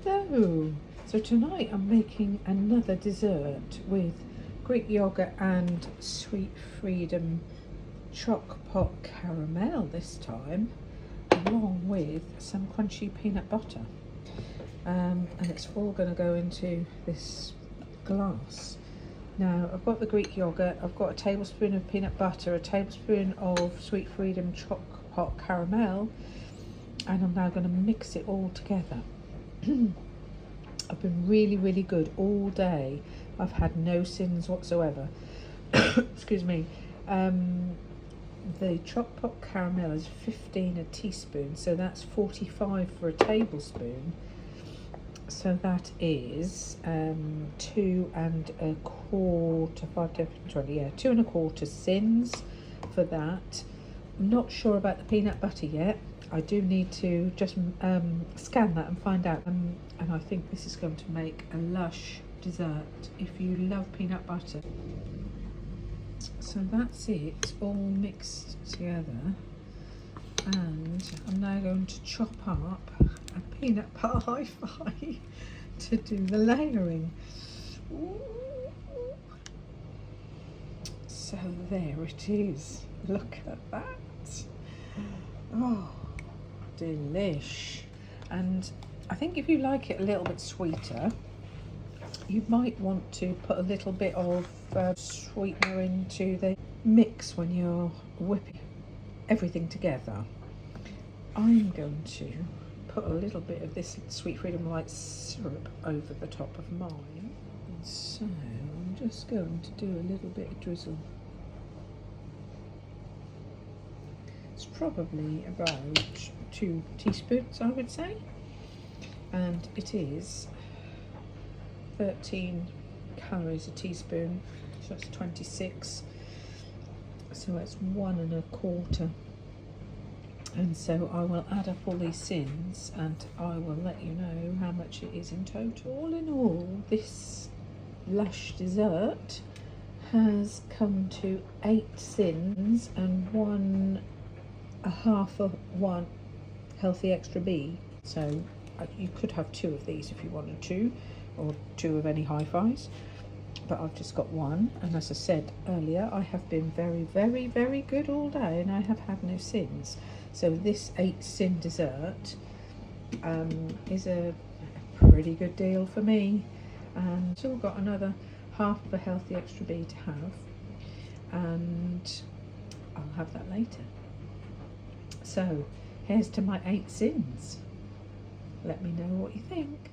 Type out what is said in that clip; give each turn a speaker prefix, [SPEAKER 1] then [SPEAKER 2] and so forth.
[SPEAKER 1] Hello! So tonight I'm making another dessert with Greek yogurt and Sweet Freedom choc pot caramel this time, along with some crunchy peanut butter. And it's all going to go into this glass. Now I've got the Greek yogurt, I've got a tablespoon of peanut butter, a tablespoon of Sweet Freedom choc pot caramel, and I'm now going to mix it all together. I've been really good all day. I've had no sins whatsoever. Excuse me. The choc pot caramel is 15 a teaspoon, so that's 45 for a tablespoon. So that is 2 1/4, 5, 10, 20, yeah, 2 1/4 sins for that. I'm not sure about the peanut butter yet. I do need to just scan that and find out. And I think this is going to make a lush dessert if you love peanut butter. So that's it, all mixed together. And I'm now going to chop up a peanut butter hi-fi to do the layering. Ooh. So there it is. Look at that. Oh, delish. And I think if you like it a little bit sweeter, you might want to put a little bit of sweetener into the mix when you're whipping everything together. I'm going to put a little bit of this Sweet Freedom Light syrup over the top of mine. And so I'm just going to do a little bit of drizzle. It's probably about 2 teaspoons, I would say. And it is 13 calories a teaspoon, so that's 26. So it's 1 1/4. And so I will add up all these sins and I will let you know how much it is in total. All in all, this lush dessert has come to 8 sins and 1 1/2 of 1 healthy extra B. So you could have 2 of these if you wanted to, or 2 of any hi-fis, but I've just got 1. And as I said earlier, I have been very good all day and I have had no sins. So this 8 sin dessert is a pretty good deal for me, and still got another 1/2 of a healthy extra B to have, and I'll have that later. So here's to my 8 sins. Let me know what you think.